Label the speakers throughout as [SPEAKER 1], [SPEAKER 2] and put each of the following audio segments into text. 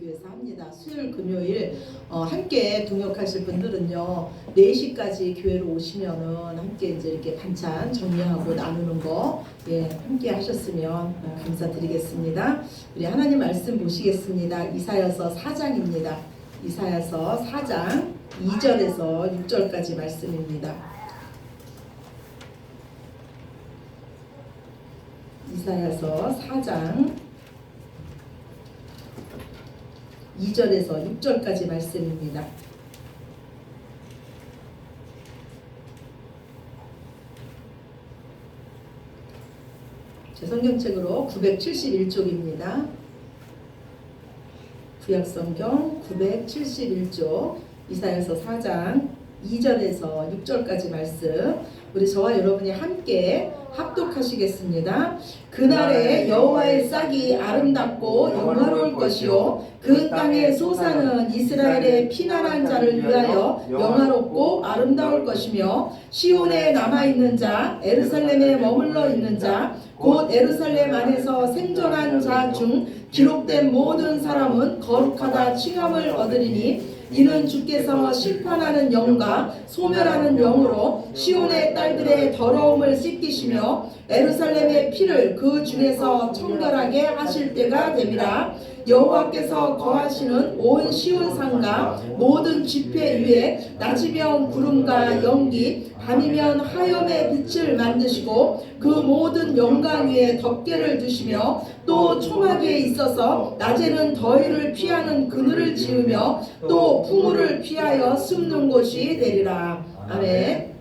[SPEAKER 1] 교회에서 합니다. 수요일 금요일 함께 동역하실 분들은요 4시까지 교회로 오시면은 함께 이제 이렇게 반찬 정리하고 나누는 거 함께 하셨으면 감사드리겠습니다. 우리 하나님 말씀 보시겠습니다. 이사야서 4장입니다. 이사야서 4장 2절에서 6절까지 말씀입니다. 이사야서 4장 2절에서 6절까지 말씀입니다. 제 성경책으로 971쪽입니다. 구약성경 971쪽 이사야서 4장 2절에서 6절까지 말씀 우리 저와 여러분이 함께 합독하시겠습니다. 그날에 여호와의 싹이 아름답고 영화로울 것이요 그 땅의 소사는 이스라엘의 피난한 자를 위하여 영화롭고 아름다울 것이며 시온에 남아있는 자 예루살렘에 머물러 있는 자 곧 예루살렘 안에서 생존한 자 중 기록된 모든 사람은 거룩하다 칭함을 얻으리니 이는 주께서 심판하는 영과 소멸하는 영으로 시온의 딸들의 더러움을 씻기시며 예루살렘의 피를 그 중에서 청결하게 하실 때가 됨이라. 여호와께서 거하시는 온 시온산과 모든 지폐 위에 낮이면 구름과 연기 밤이면 하염의 빛을 만드시고 그 모든 영광 위에 덮개를 두시며 또 초막에 있어서 낮에는 더위를 피하는 그늘을 지으며 또 풍우를 피하여 숨는 곳이 되리라. 아멘.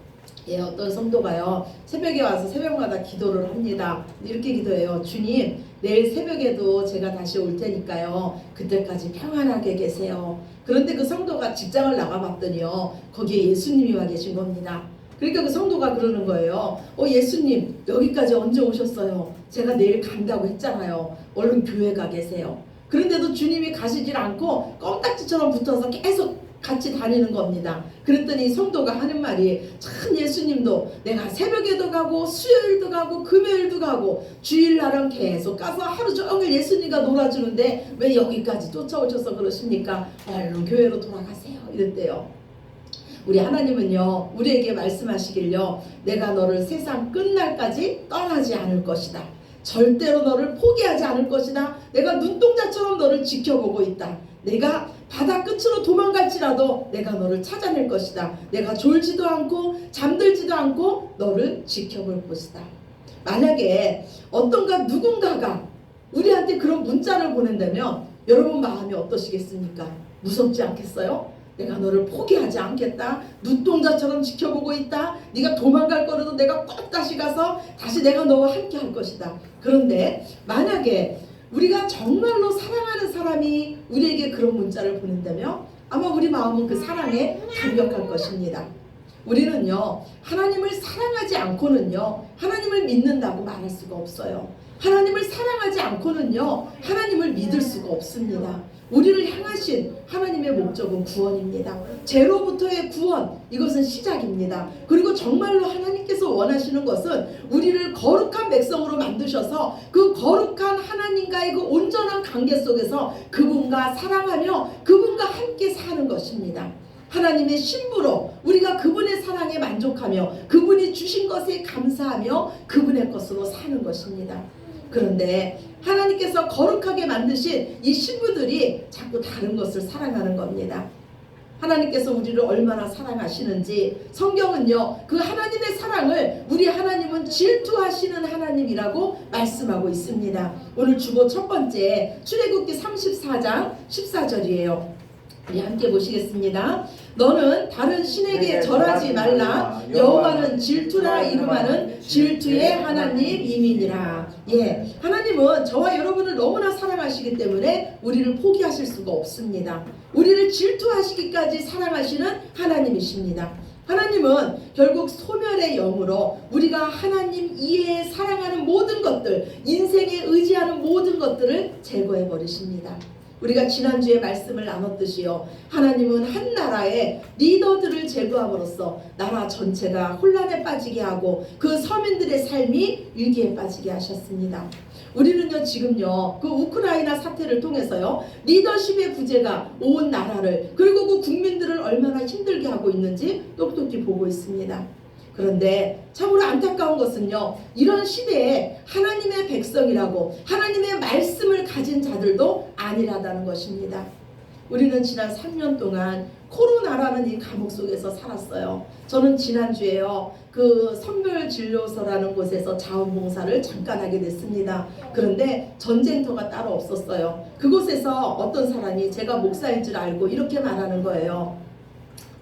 [SPEAKER 1] 어떤 성도가요 새벽에 와서 새벽마다 기도를 합니다. 이렇게 기도해요. 주님, 내일 새벽에도 제가 다시 올 테니까요 그때까지 평안하게 계세요. 그런데 그 성도가 직장을 나가봤더니요 거기에 예수님이 와 계신 겁니다. 그러니까 그 성도가 그러는 거예요. 예수님 여기까지 언제 오셨어요? 제가 내일 간다고 했잖아요. 얼른 교회 가 계세요. 그런데도 주님이 가시질 않고 껌딱지처럼 붙어서 계속 같이 다니는 겁니다. 그랬더니 성도가 하는 말이 참 예수님도 내가 새벽에도 가고 수요일도 가고 금요일도 가고 주일날은 계속 가서 하루 종일 예수님과 놀아주는데 왜 여기까지 쫓아오셔서 그러십니까? 얼른 교회로 돌아가세요. 이랬대요. 우리 하나님은요 우리에게 말씀하시길요 내가 너를 세상 끝날까지 떠나지 않을 것이다. 절대로 너를 포기하지 않을 것이다. 내가 눈동자처럼 너를 지켜보고 있다. 내가 바다 끝으로 도망갈지라도 내가 너를 찾아낼 것이다. 내가 졸지도 않고 잠들지도 않고 너를 지켜볼 것이다. 만약에 어떤가 누군가가 우리한테 그런 문자를 보낸다면 여러분 마음이 어떠시겠습니까? 무섭지 않겠어요? 내가 너를 포기하지 않겠다. 눈동자처럼 지켜보고 있다. 네가 도망갈 거라도 내가 꼭 다시 가서 다시 내가 너와 함께 할 것이다. 그런데 만약에 우리가 정말로 사랑하는 사람이 우리에게 그런 문자를 보낸다면 아마 우리 마음은 그 사랑에 감격할 것입니다. 우리는요 하나님을 사랑하지 않고는요 하나님을 믿는다고 말할 수가 없어요. 하나님을 사랑하지 않고는요 하나님을 믿을 수가 없습니다. 우리를 향하신 하나님의 목적은 구원입니다. 죄로부터의 구원, 이것은 시작입니다. 그리고 정말로 하나님께서 원하시는 것은 우리를 거룩한 백성으로 만드셔서 그 거룩한 하나님과의 그 온전한 관계 속에서 그분과 사랑하며 그분과 함께 사는 것입니다. 하나님의 신부로 우리가 그분의 사랑에 만족하며 그분이 주신 것에 감사하며 그분의 것으로 사는 것입니다. 그런데 하나님께서 거룩하게 만드신 이 신부들이 자꾸 다른 것을 사랑하는 겁니다. 하나님께서 우리를 얼마나 사랑하시는지 성경은요 그 하나님의 사랑을 우리 하나님은 질투하시는 하나님이라고 말씀하고 있습니다. 오늘 주보 첫 번째 출애굽기 34장 14절이에요. 우리 함께 보시겠습니다. 너는 다른 신에게 절하지 말라. 여호와는 질투라 이름하는 질투의 하나님이니라. 하나님은 저와 여러분을 너무나 사랑하시기 때문에 우리를 포기하실 수가 없습니다. 우리를 질투하시기까지 사랑하시는 하나님이십니다. 하나님은 결국 소멸의 영으로 우리가 하나님 이외에 사랑하는 모든 것들, 인생에 의지하는 모든 것들을 제거해 버리십니다. 우리가 지난주에 말씀을 나눴듯이요, 하나님은 한 나라의 리더들을 제거함으로써 나라 전체가 혼란에 빠지게 하고 그 서민들의 삶이 위기에 빠지게 하셨습니다. 우리는요 지금요 그 우크라이나 사태를 통해서요 리더십의 부재가 온 나라를 그리고 그 국민들을 얼마나 힘들게 하고 있는지 똑똑히 보고 있습니다. 그런데 참으로 안타까운 것은요, 이런 시대에 하나님의 백성이라고 하나님의 말씀을 가진 자들도 아니라다는 것입니다. 우리는 지난 3년 동안 코로나라는 이 감옥 속에서 살았어요. 저는 지난주에요 그 선별진료소라는 곳에서 자원봉사를 잠깐 하게 됐습니다. 그런데 전쟁터가 따로 없었어요. 그곳에서 어떤 사람이 제가 목사인 줄 알고 이렇게 말하는 거예요.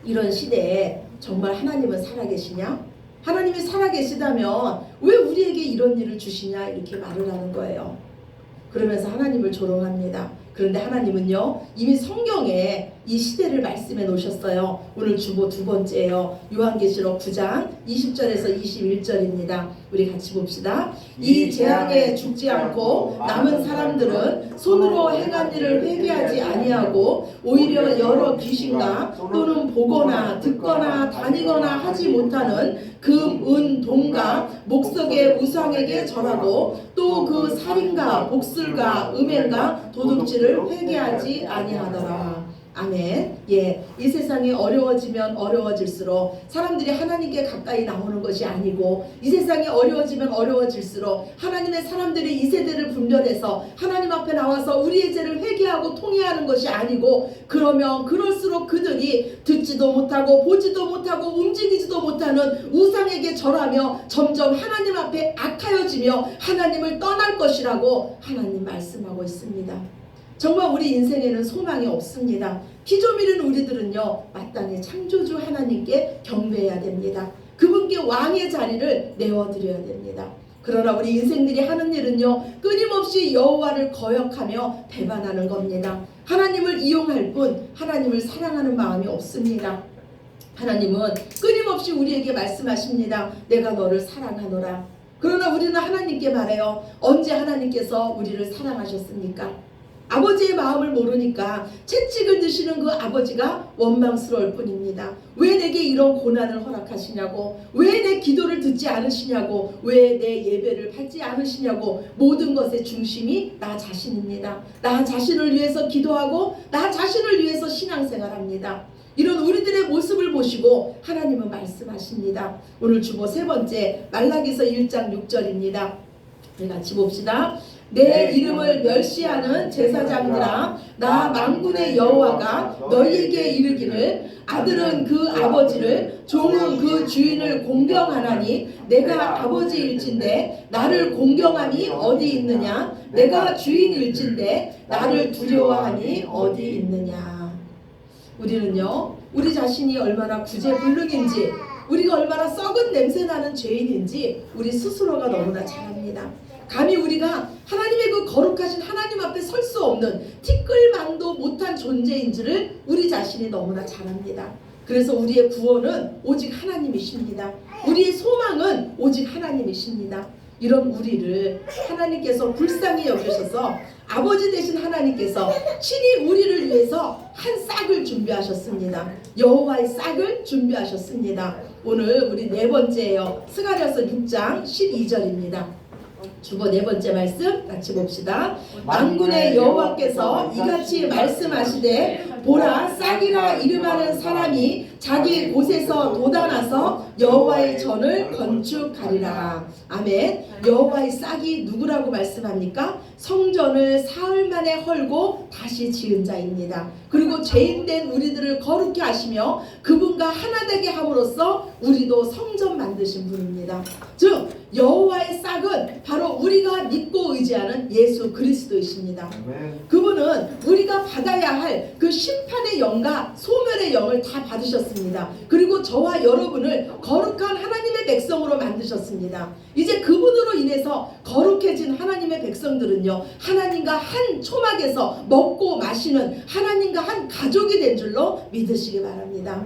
[SPEAKER 1] 이런 시대에 정말 하나님은 살아계시냐? 하나님이 살아계시다면 왜 우리에게 이런 일을 주시냐? 이렇게 말을 하는 거예요. 그러면서 하나님을 조롱합니다. 그런데 하나님은요 이미 성경에 이 시대를 말씀해 놓으셨어요. 오늘 주보 두 번째예요. 요한계시록 9장 20절에서 21절입니다. 우리 같이 봅시다. 이 재앙에 죽지 않고 남은 사람들은 손으로 행한 일을 회개하지 아니하고 오히려 여러 귀신과 또는 보거나 듣거나 다니거나 하지 못하는 금, 은, 동과 목석의 우상에게 절하고 또 그 살인과 복술과 음행과 도둑질을 회개하지 아니하더라. 아멘. 예, 이 세상이 어려워지면 어려워질수록 사람들이 하나님께 가까이 나오는 것이 아니고, 이 세상이 어려워지면 어려워질수록 하나님의 사람들이 이 세대를 분별해서 하나님 앞에 나와서 우리의 죄를 회개하고 통회하는 것이 아니고, 그러면 그럴수록 그들이 듣지도 못하고 보지도 못하고 움직이지도 못하는 우상에게 절하며 점점 하나님 앞에 악하여지며 하나님을 떠날 것이라고 하나님 말씀하고 있습니다. 정말 우리 인생에는 소망이 없습니다. 피 좀 잃은 우리들은요 마땅히 창조주 하나님께 경배해야 됩니다. 그분께 왕의 자리를 내어드려야 됩니다. 그러나 우리 인생들이 하는 일은요 끊임없이 여호와를 거역하며 배반하는 겁니다. 하나님을 이용할 뿐 하나님을 사랑하는 마음이 없습니다. 하나님은 끊임없이 우리에게 말씀하십니다. 내가 너를 사랑하노라. 그러나 우리는 하나님께 말해요. 언제 하나님께서 우리를 사랑하셨습니까? 아버지의 마음을 모르니까 채찍을 드시는 그 아버지가 원망스러울 뿐입니다. 왜 내게 이런 고난을 허락하시냐고, 왜 내 기도를 듣지 않으시냐고, 왜 내 예배를 받지 않으시냐고. 모든 것의 중심이 나 자신입니다. 나 자신을 위해서 기도하고 나 자신을 위해서 신앙생활합니다. 이런 우리들의 모습을 보시고 하나님은 말씀하십니다. 오늘 주보 세 번째 말라기서 1장 6절입니다. 우리 같이 봅시다. 내 이름을 멸시하는 제사장들아, 나 만군의 여호와가 너희에게 이르기를 아들은 그 아버지를 종은 그 주인을 공경하나니 내가 아버지일진데 나를 공경함이 어디 있느냐? 내가 주인일진데 나를 두려워함이 어디 있느냐? 우리는요 우리 자신이 얼마나 구제불능인지, 우리가 얼마나 썩은 냄새나는 죄인인지 우리 스스로가 너무나 잘 압니다. 감히 우리가 하나님의 그 거룩하신 하나님 앞에 설 수 없는 티끌만도 못한 존재인지를 우리 자신이 너무나 잘 압니다. 그래서 우리의 구원은 오직 하나님이십니다. 우리의 소망은 오직 하나님이십니다. 이런 우리를 하나님께서 불쌍히 여기셔서 아버지 되신 하나님께서 친히 우리를 위해서 한 싹을 준비하셨습니다. 여호와의 싹을 준비하셨습니다. 오늘 우리 네 번째예요. 스가랴서 6장 12절입니다. 주보 네 번째 말씀 같이 봅시다. 만군의 여호와께서 이같이 말씀하시되 보라, 싹이라 이름하는 사람이 자기 곳에서 돋아나서 여호와의 전을 건축하리라. 아멘. 여호와의 싹이 누구라고 말씀합니까? 성전을 사흘 만에 헐고 다시 지은 자입니다. 그리고 죄인된 우리들을 거룩히 하시며 그분과 하나 되게 함으로써 우리도 성전 만드신 분입니다. 즉 여호와의 싹은 바로 우리가 믿고 의지하는 예수 그리스도이십니다. 그분은 우리가 받아야 할 그 심판의 영과 소멸의 영을 다 받으셨습니다. 그리고 저와 여러분을 거룩한 하나님의 백성으로 만드셨습니다. 이제 그분으로 인해서 거룩해진 하나님의 백성들은요 하나님과 한 초막에서 먹고 마시는 하나님과 한 가족이 된 줄로 믿으시기 바랍니다.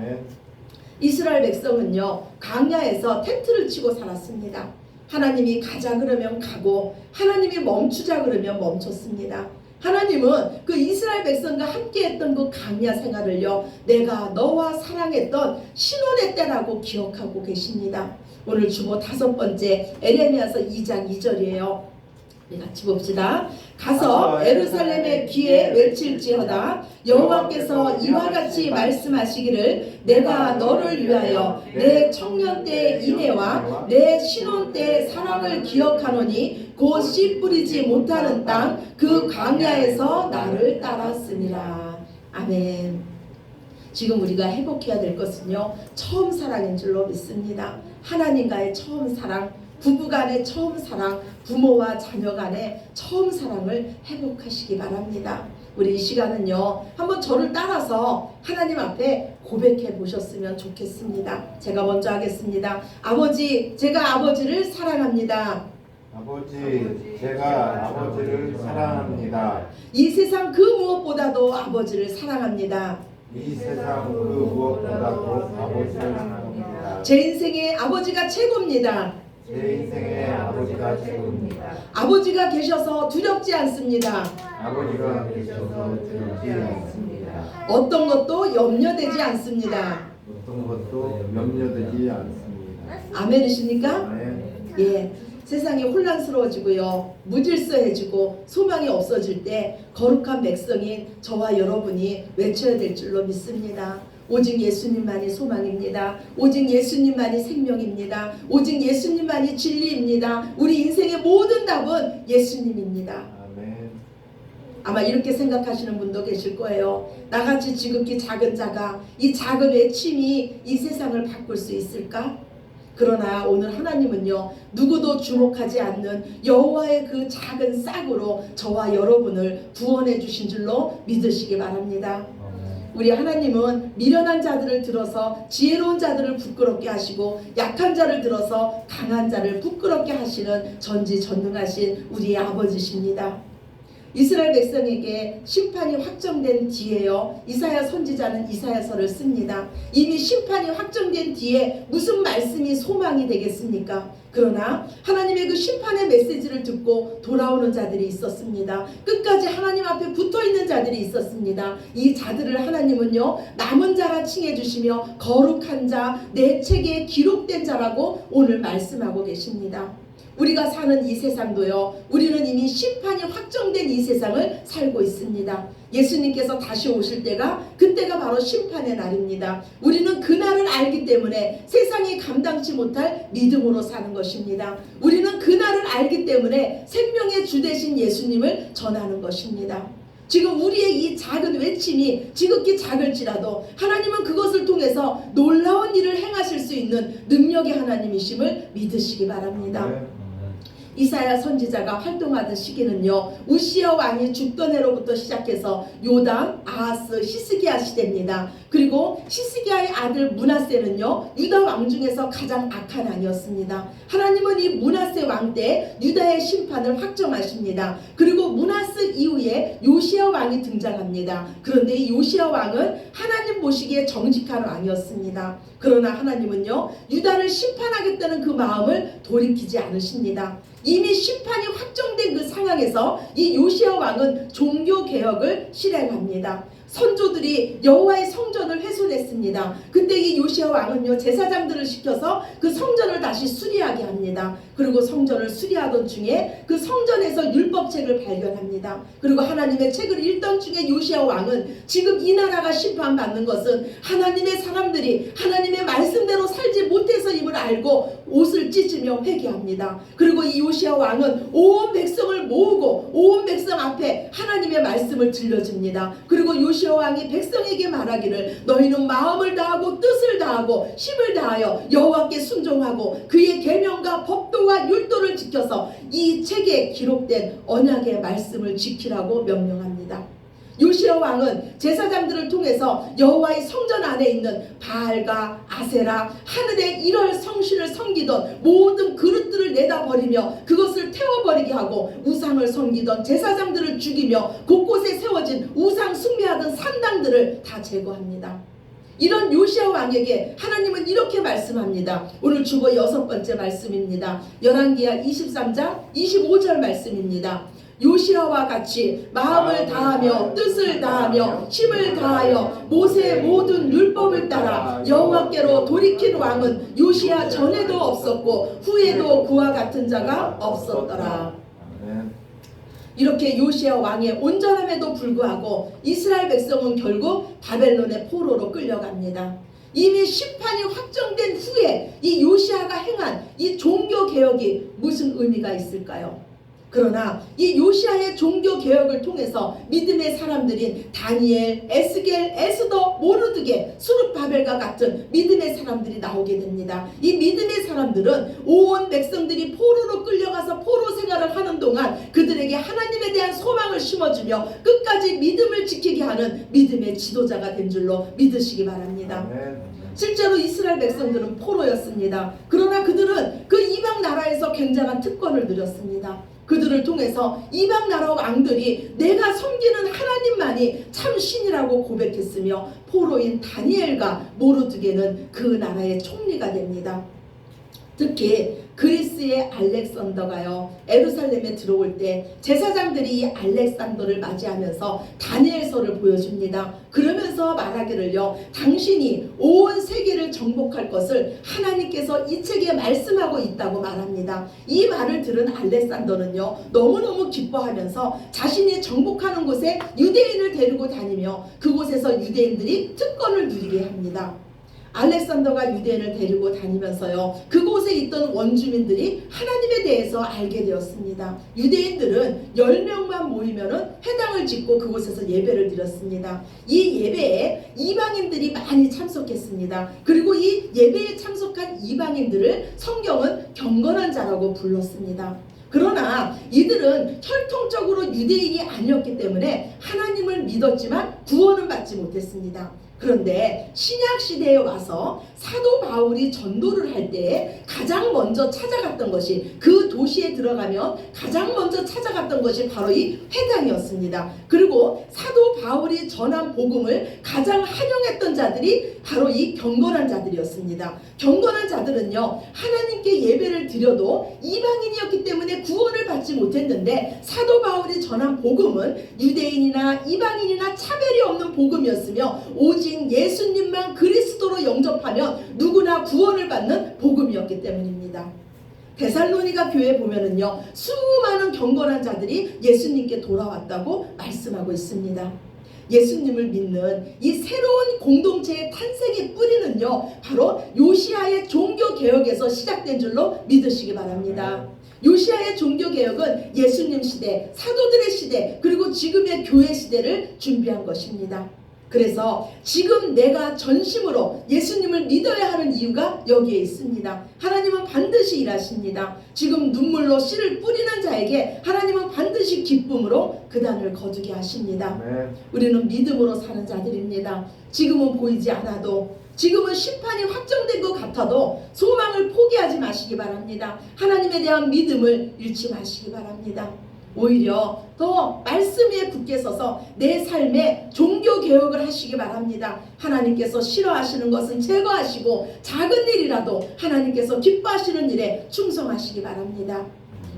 [SPEAKER 1] 이스라엘 백성은요 광야에서 텐트를 치고 살았습니다. 하나님이 가자 그러면 가고 하나님이 멈추자 그러면 멈췄습니다. 하나님은 그 이스라엘 백성과 함께했던 그 광야 생활을요, 내가 너와 사랑했던 신혼의 때라고 기억하고 계십니다. 오늘 주보 5번째 에레미야서 2장 2절이에요. 우리 같이 봅시다. 가서 예루살렘의 귀에 외칠지어다. 여호와께서 이와 같이 말씀하시기를 내가 너를 위하여 내 청년 때의 인애와 내 신혼 때의 사랑을 기억하노니 곧 씨 뿌리지 못하는 땅 그 광야에서 나를 따랐습니다. 아멘. 지금 우리가 회복해야 될 것은요, 처음 사랑인 줄로 믿습니다. 하나님과의 처음 사랑, 부부간의 처음 사랑, 부모와 자녀 간의 처음 사랑을 회복하시기 바랍니다. 우리 이 시간은요, 한번 저를 따라서 하나님 앞에 고백해 보셨으면 좋겠습니다. 제가 먼저 하겠습니다. 아버지, 제가 아버지를 사랑합니다.
[SPEAKER 2] 아버지, 제가 아버지를 사랑합니다.
[SPEAKER 1] 이 세상 그 무엇보다도 아버지를 사랑합니다.
[SPEAKER 2] 이 세상 그 무엇보다도 아버지를 사랑합니다.
[SPEAKER 1] 제 인생에 아버지가 최고입니다.
[SPEAKER 2] 제 인생의 아버지가 최고입니다.
[SPEAKER 1] 아버지가 계셔서 두렵지 않습니다.
[SPEAKER 2] 아버지가 계셔서 두렵지 않습니다.
[SPEAKER 1] 어떤 것도 염려되지 않습니다.
[SPEAKER 2] 어떤 것도 염려되지 않습니다.
[SPEAKER 1] 아멘이십니까?
[SPEAKER 2] 네.
[SPEAKER 1] 예. 세상이 혼란스러워지고요, 무질서해지고 소망이 없어질 때 거룩한 백성인 저와 여러분이 외쳐야 될 줄로 믿습니다. 오직 예수님만이 소망입니다. 오직 예수님만이 생명입니다. 오직 예수님만이 진리입니다. 우리 인생의 모든 답은 예수님입니다.
[SPEAKER 2] 아멘.
[SPEAKER 1] 아마 이렇게 생각하시는 분도 계실 거예요. 나같이 지극히 작은 자가 이 작은 외침이 이 세상을 바꿀 수 있을까? 그러나 오늘 하나님은요, 누구도 주목하지 않는 여호와의 그 작은 싹으로 저와 여러분을 구원해 주신 줄로 믿으시기 바랍니다. 우리 하나님은 미련한 자들을 들어서 지혜로운 자들을 부끄럽게 하시고 약한 자를 들어서 강한 자를 부끄럽게 하시는 전지전능하신 우리의 아버지십니다. 이스라엘 백성에게 심판이 확정된 뒤에요, 이사야 선지자는 이사야서를 씁니다. 이미 심판이 확정된 뒤에 무슨 말씀이 소망이 되겠습니까? 그러나 하나님의 그 심판의 메시지를 듣고 돌아오는 자들이 있었습니다. 끝까지 하나님 앞에 붙어있는 자들이 있었습니다. 이 자들을 하나님은요, 남은 자라 칭해주시며 거룩한 자, 내 책에 기록된 자라고 오늘 말씀하고 계십니다. 우리가 사는 이 세상도요, 우리는 이미 심판이 확정된 이 세상을 살고 있습니다. 예수님께서 다시 오실 때가, 그때가 바로 심판의 날입니다. 우리는 그날을 알기 때문에 세상이 감당치 못할 믿음으로 사는 것입니다. 우리는 그날을 알기 때문에 생명의 주 되신 예수님을 전하는 것입니다. 지금 우리의 이 작은 외침이 지극히 작을지라도 하나님은 그것을 통해서 놀라운 일을 행하실 수 있는 능력의 하나님이심을 믿으시기 바랍니다. 이사야 선지자가 활동하던 시기는요, 우시야 왕이 죽던 해로부터 시작해서 요담, 아하스, 히스기야 시대입니다. 그리고 히스기야의 아들 므낫세는요, 유다 왕 중에서 가장 악한 왕이었습니다. 하나님은 이 므낫세 왕 때 유다의 심판을 확정하십니다. 그리고 므낫세 이후에 요시야 왕이 등장합니다. 그런데 이 요시야 왕은 하나님 보시기에 정직한 왕이었습니다. 그러나 하나님은요, 유다를 심판하겠다는 그 마음을 돌이키지 않으십니다. 이미 심판이 확정된 그 상황에서 이 요시야 왕은 종교개혁을 실행합니다. 선조들이 여호와의 성전을 훼손했습니다. 그때 이 요시야 왕은요, 제사장들을 시켜서 그 성전을 다시 수리하게 합니다. 그리고 성전을 수리하던 중에 그 성전에서 율법책을 발견합니다. 그리고 하나님의 책을 읽던 중에 요시야 왕은 지금 이 나라가 심판받는 것은 하나님의 사람들이 하나님의 말씀대로 살지 못해서임을 알고 옷을 찢으며 회개합니다. 그리고 이 요시야 왕은 온 백성을 모으고 온 백성 앞에 하나님의 말씀을 들려줍니다. 그리고 요시야 왕이 백성에게 말하기를 너희는 마음을 다하고 뜻을 다하고 힘을 다하여 여호와께 순종하고 그의 계명과 법도와 율도를 지켜서 이 책에 기록된 언약의 말씀을 지키라고 명령합니다. 요시야 왕은 제사장들을 통해서 여호와의 성전 안에 있는 바알과 아세라, 하늘의 일월 성신을 섬기던 모든 그릇들을 내다버리며 그것을 태워버리게 하고 우상을 섬기던 제사장들을 죽이며 곳곳에 세워진 우상 숭배하던 산당들을 다 제거합니다. 이런 요시야 왕에게 하나님은 이렇게 말씀합니다. 오늘 주보 6번째 말씀입니다. 열왕기하 23장 25절 말씀입니다. 요시아와 같이 마음을 다하며 뜻을 다하며 힘을 다하여 모세의 모든 율법을 따라 여호와께로 돌이킨 왕은 요시아 전에도 없었고 후에도 그와 같은 자가 없었더라. 이렇게 요시아 왕의 온전함에도 불구하고 이스라엘 백성은 결국 바벨론의 포로로 끌려갑니다. 이미 심판이 확정된 후에 이 요시아가 행한 이 종교 개혁이 무슨 의미가 있을까요? 그러나 이 요시아의 종교 개혁을 통해서 믿음의 사람들인 다니엘, 에스겔, 에스더, 모르드게, 수룹바벨과 같은 믿음의 사람들이 나오게 됩니다. 이 믿음의 사람들은 온 백성들이 포로로 끌려가서 포로 생활을 하는 동안 그들에게 하나님에 대한 소망을 심어주며 끝까지 믿음을 지키게 하는 믿음의 지도자가 된 줄로 믿으시기 바랍니다. 실제로 이스라엘 백성들은 포로였습니다. 그러나 그들은 그 이방 나라에서 굉장한 특권을 누렸습니다. 그들을 통해서 이방 나라 왕들이 내가 섬기는 하나님만이 참 신이라고 고백했으며 포로인 다니엘과 모르드게는 그 나라의 총리가 됩니다. 특히 그리스의 알렉산더가요, 예루살렘에 들어올 때 제사장들이 이 알렉산더를 맞이하면서 다니엘서를 보여줍니다. 그러면서 말하기를요, 당신이 온 세계를 정복할 것을 하나님께서 이 책에 말씀하고 있다고 말합니다. 이 말을 들은 알렉산더는요, 너무너무 기뻐하면서 자신이 정복하는 곳에 유대인을 데리고 다니며 그곳에서 유대인들이 특권을 누리게 합니다. 알렉산더가 유대인을 데리고 다니면서요, 그곳에 있던 원주민들이 하나님에 대해서 알게 되었습니다. 유대인들은 10명만 모이면은 회당을 짓고 그곳에서 예배를 드렸습니다. 이 예배에 이방인들이 많이 참석했습니다. 그리고 이 예배에 참석한 이방인들을 성경은 경건한 자라고 불렀습니다. 그러나 이들은 혈통적으로 유대인이 아니었기 때문에 하나님을 믿었지만 구원은 받지 못했습니다. 그런데 신약시대에 와서 사도 바울이 전도를 할 때 가장 먼저 찾아갔던 것이, 그 도시에 들어가면 가장 먼저 찾아갔던 것이 바로 이 회당이었습니다. 그리고 사도 바울이 전한 복음을 가장 환영했던 자들이 바로 이 경건한 자들이었습니다. 경건한 자들은요, 하나님께 예배를 드려도 이방인이었기 때문에 구원을 받지 못했는데 사도 바울이 전한 복음은 유대인이나 이방인이나 차별이 없는 복음이었으며 오직 예수님만 그리스도로 영접하면 누구나 구원을 받는 복음이었기 때문입니다. 데살로니가 교회 보면은요, 수많은 경건한 자들이 예수님께 돌아왔다고 말씀하고 있습니다. 예수님을 믿는 이 새로운 공동체의 탄생의 뿌리는요, 바로 요시아의 종교개혁에서 시작된 줄로 믿으시기 바랍니다. 요시아의 종교개혁은 예수님 시대, 사도들의 시대, 그리고 지금의 교회 시대를 준비한 것입니다. 그래서 지금 내가 전심으로 예수님을 믿어야 하는 이유가 여기에 있습니다. 하나님은 반드시 일하십니다. 지금 눈물로 씨를 뿌리는 자에게 하나님은 반드시 기쁨으로 그단을 거두게 하십니다. 우리는 믿음으로 사는 자들입니다. 지금은 보이지 않아도, 지금은 심판이 확정된 것 같아도 소망을 포기하지 마시기 바랍니다. 하나님에 대한 믿음을 잃지 마시기 바랍니다. 오히려 더 말씀 위에 굳게 서서 내 삶에 종교개혁을 하시기 바랍니다. 하나님께서 싫어하시는 것은 제거하시고 작은 일이라도 하나님께서 기뻐하시는 일에 충성하시기 바랍니다.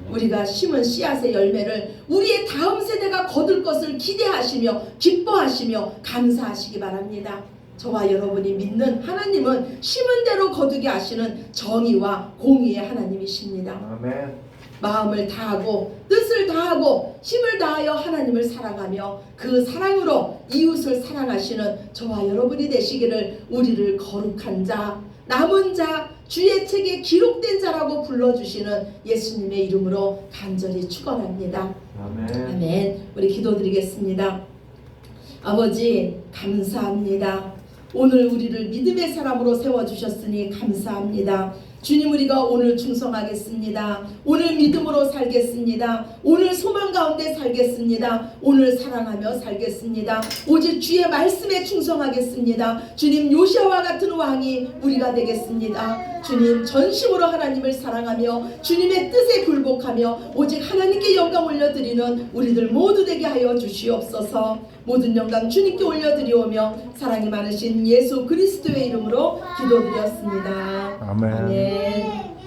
[SPEAKER 1] 우리가 심은 씨앗의 열매를 우리의 다음 세대가 거둘 것을 기대하시며 기뻐하시며 감사하시기 바랍니다. 저와 여러분이 믿는 하나님은 심은 대로 거두게 하시는 정의와 공의의 하나님이십니다.
[SPEAKER 2] 아멘.
[SPEAKER 1] 마음을 다하고 뜻을 다하고 힘을 다하여 하나님을 사랑하며 그 사랑으로 이웃을 사랑하시는 저와 여러분이 되시기를 우리를 거룩한 자, 남은 자, 주의 책에 기록된 자라고 불러주시는 예수님의 이름으로 간절히 축원합니다.
[SPEAKER 2] 아멘.
[SPEAKER 1] 아멘. 우리 기도드리겠습니다. 아버지 감사합니다. 오늘 우리를 믿음의 사람으로 세워주셨으니 감사합니다. 주님, 우리가 오늘 충성하겠습니다. 오늘 믿음으로 살겠습니다. 오늘 소망 가운데 살겠습니다. 오늘 사랑하며 살겠습니다. 오직 주의 말씀에 충성하겠습니다. 주님, 요시아와 같은 왕이 우리가 되겠습니다. 주님, 전심으로 하나님을 사랑하며 주님의 뜻에 굴복하며 오직 하나님께 영광 올려드리는 우리들 모두 되게 하여 주시옵소서. 모든 영광 주님께 올려드리오며 사랑이 많으신 예수 그리스도의 이름으로 기도드렸습니다.
[SPEAKER 2] 아멘.
[SPEAKER 1] 아멘.